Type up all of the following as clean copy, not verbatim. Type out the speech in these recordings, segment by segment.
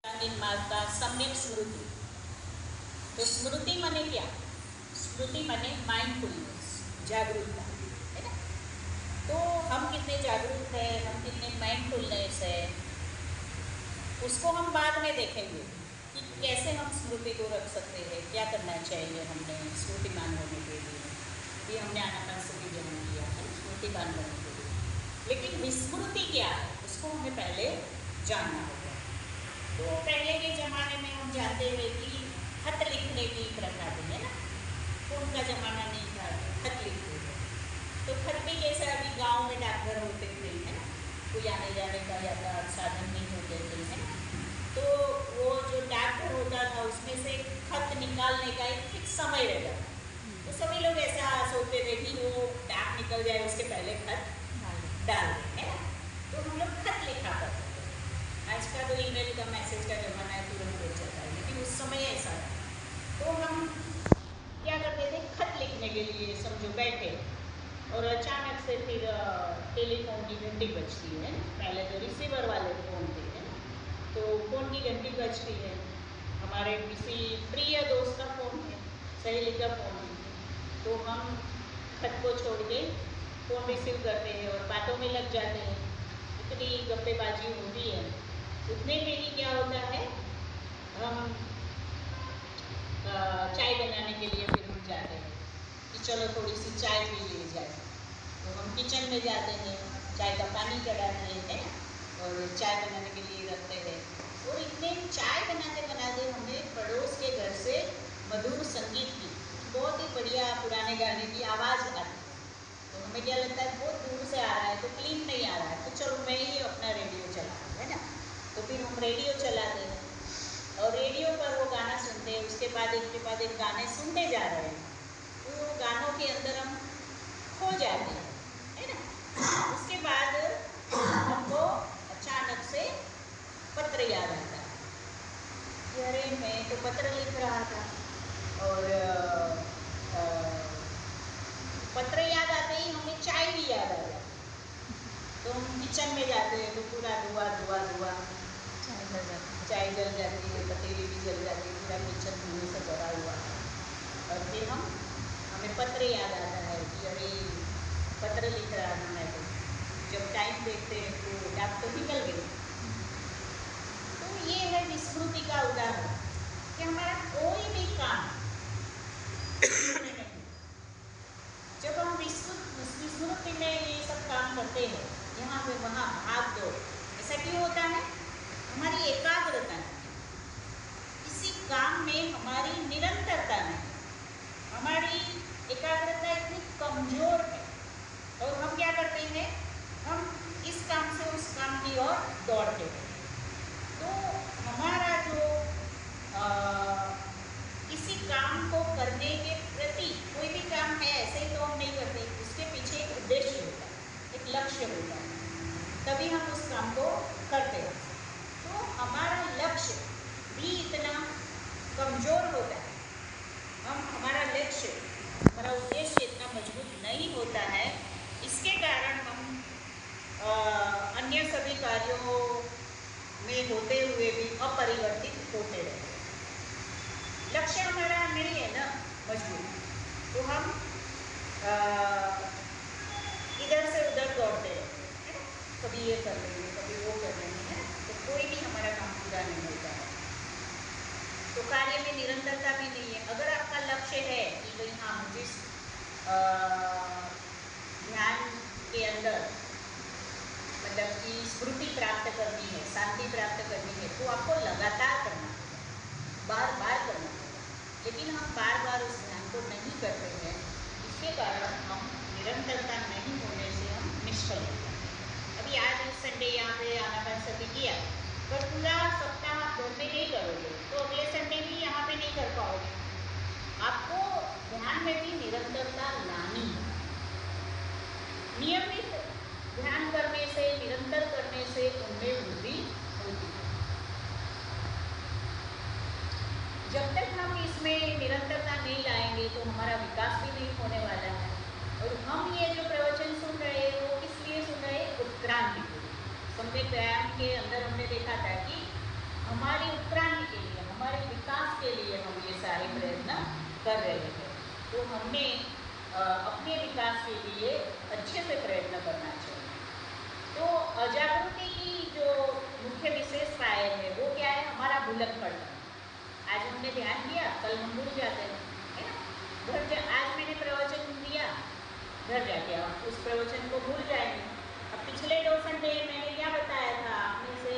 माता सम्यक स्मृति। तो स्मृति माने क्या? स्मृति माने माइंडफुलनेस, जागरूकता, है ना। तो हम कितने जागरूक हैं, हम कितने माइंडफुलनेस है, उसको हम बाद में देखेंगे कि कैसे हम स्मृति को रख सकते हैं, क्या करना चाहिए हमने स्मृतिमान होने के लिए। ये हमने आनापानसति जन्म किया है स्मृतिमान बनने के लिए, लेकिन विस्मृति क्या है उसको हमें पहले जानना होगा। तो पहले के ज़माने में हम जानते हैं कि खत लिखने की प्रथा थी, है ना। फोन का ज़माना नहीं था, खत लिखते थे। तो खत भी जैसे अभी गांव में डाकघर होते थे, है ना, कोई आने जाने का यातायात साधन नहीं होते थे, है ना। तो वो जो डाकघर होता था उसमें से खत निकालने का एक फिक्स समय रहता था। तो सभी लोग ऐसा सोचते थे कि वो डाक निकल जाए उसके पहले खत डाल दें, है ना। तो हम लोग खत लिखा करते थे। आज का तो ईमेल का मैसेज का जमाना है, तुरंत हो जाता है, लेकिन उस समय ऐसा था। तो हम क्या करते थे, खत लिखने के लिए समझो बैठे और अचानक से फिर टेलीफोन की घंटी बजती है। पहले तो रिसीवर वाले फ़ोन थे, है ना। तो फ़ोन की घंटी बजती है, हमारे किसी प्रिय दोस्त का फ़ोन है, सहेली का फ़ोन है, तो हम खत को छोड़ के फ़ोन रिसीव करते हैं और बातों में लग जाते हैं। इतनी गप्पेबाजी होती है। उतने में ही क्या होता है, हम चाय बनाने के लिए फिर हम जाते हैं कि चलो थोड़ी सी चाय पी ली जाए। तो हम किचन में जाते हैं, चाय का पानी चढ़ाते हैं और चाय बनाने के लिए रखते हैं। और इतने चाय बनाते बनाते हमें पड़ोस के घर से मधुर संगीत की, बहुत ही बढ़िया पुराने गाने की आवाज़ आती है। तो हमें क्या लगता है बहुत दूर से आ रहा है, तो क्लीन नहीं आ रहा है, तो चलो मैं ही अपना रेडियो चलाऊँ, है ना। तो फिर हम रेडियो चलाते हैं और रेडियो पर वो गाना सुनते हैं, उसके बाद एक गाने सुनते जा रहे हैं, तो गानों के अंदर हम खो जाते हैं, है ना। उसके बाद हमको अचानक से पत्र याद आता है कि अरे मैं तो पत्र लिख रहा था। और पत्र याद आते ही हमें चाय भी याद आ जाती। तो हम किचन में जाते हैं तो पूरा धुआं चाय जल जाती है, पतीली भी जल जाती है, पूरा किचन धुएं से भरा हुआ है। और फिर हमें पत्र याद आता है कि अरे पत्र लिख रहा था मैं, तो जब टाइम देखते हैं तो डाक तो निकल गई। तो ये है विस्मृति का उदाहरण कि हमारा कोई भी काम जब हम विस्मृति में ये सब काम करते हैं, यहाँ पे वहाँ भाग दो, ऐसा क्यों होता है? हमारी एकाग्रता नहीं, किसी काम में हमारी निरंतरता नहीं, हमारी एकाग्रता इतनी कमजोर है। और हम क्या करते हैं, हम इस काम से उस काम की ओर दौड़ते हैं। तो हमारा जो किसी काम को करने के प्रति, कोई भी काम है ऐसे ही तो हम नहीं करते, उसके पीछे एक उद्देश्य होता है, एक लक्ष्य होता है, तभी हम उस काम को करते हैं। तो हमारा लक्ष्य भी इतना कमजोर होता है, हमारा लक्ष्य, हमारा उद्देश्य इतना मजबूत नहीं होता है, इसके कारण हम अन्य सभी कार्यों में होते हुए भी अपरिवर्तित होते रहते हैं। लक्ष्य हमारा नहीं है ना मजबूत, तो हम इधर से उधर दौड़ते रहते हैं, कभी ये कर लेंगे कभी वो कर लेंगे, तो कोई भी हमारा काम पूरा नहीं होता है। तो कार्य में निरंतरता भी नहीं है। अगर आपका लक्ष्य है कि भाई हाँ मुझे ध्यान के अंदर मतलब कि स्मृति प्राप्त करनी है, शांति प्राप्त करनी है, तो आपको लगातार करना होगा, बार बार करना होगा। लेकिन हम बार बार उस ध्यान को नहीं करते हैं, इसके कारण हम निरंतरता नहीं होने से हम निष्फल होते हैं। अभी आज संडे यहाँ पे आनापानसति किया, पर पूरा सप्ताह आप घर में नहीं करोगे तो अगले संडे भी यहाँ पे नहीं कर पाओगे। आपको ध्यान में भी निरंतरता लानी है। नियमित ध्यान करने से, निरंतर करने से उनमें वृद्धि होती है। जब तक हम इसमें निरंतरता नहीं लाएंगे तो हमारा विकास भी नहीं होने वाला है। और हम ये जो प्रवचन सुन रहे हैं वो किस लिए सुन रहे हैं? उत्क्रांति के लिए। सम्यक व्यायाम के अंदर हमने देखा था कि हमारी उत्क्रांति के लिए, हमारे विकास के लिए हम ये सारे प्रयत्न कर रहे हैं। तो हमने अपने विकास के लिए अच्छे से प्रयत्न करना चाहिए। तो अजागृति की जो मुख्य विशेषताएं है वो क्या है? हमारा भुलक्कड़पन। आज हमने ध्यान दिया, कल हम भूल जाते हैं, है ना? आज मैंने प्रवचन दिया, घर जाके आप उस प्रवचन को भूल जाएंगे। अब पिछले 2 संडे मैंने क्या बताया था, आपने से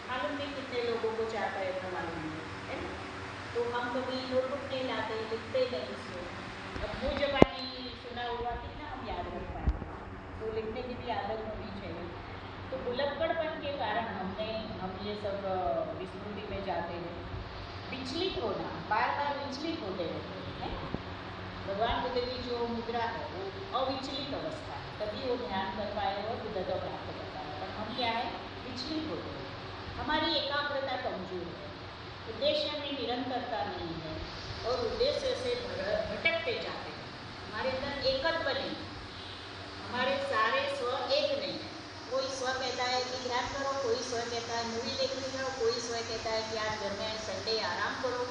मालूम नहीं कितने लोगों को 4 प्रयत्न मालूम है ना? तो हम कभी नोटबुक नहीं लाते, लिखते नहीं इसको। अब मुँह जबानी सुना हुआ कितना हम याद रख पाएंगे, तो लिखने की भी आदत होनी चाहिए। तो भुलक्कड़पन के कारण हम ये सब विस्मृति में जाते हैं। विचलित होना, बार बार विचलित होते रहते हैं। भगवान बुद्ध की जो मुद्रा है वो अविचलित अवस्था है, तभी वो ध्यान कर पाए और बुद्धत्व प्राप्त कर पाए। पर हम क्या है? विचलित होते हैं। हमारी एकाग्रता कमजोर है, उद्देश्य में निरंतरता नहीं है और उद्देश्य से भटकते जाते हैं। हमारे अंदर एकत्व नहीं, हमारे सारे स्व एक नहीं है। कोई स्व कहता है कि ध्यान करो, कोई स्व कहता है मूवी देखने जाओ, कोई स्व कहता है कि आज घर में संडे आराम करो,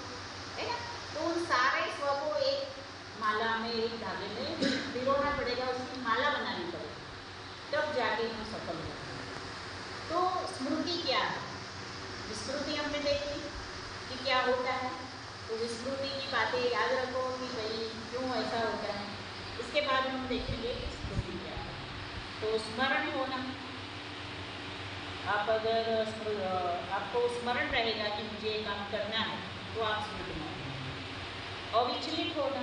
है ना? तो उन सारे स्व को एक माला में, एक धागे में पिरोना पड़ेगा, उसकी माला बनानी पड़ेगी, तब जाके हम सफल होंगे। तो स्मृति क्या है? विस्मृति हमने देखी कि क्या होता है। तो विस्मृति की बातें याद रखो कि भाई क्यों ऐसा होता है। इसके बाद हम देखेंगे कि स्मृति क्या है। तो स्मरण होना, आप अगर आपको स्मरण रहेगा कि मुझे ये काम करना है तो आप स्मृति में। अविचलित होना,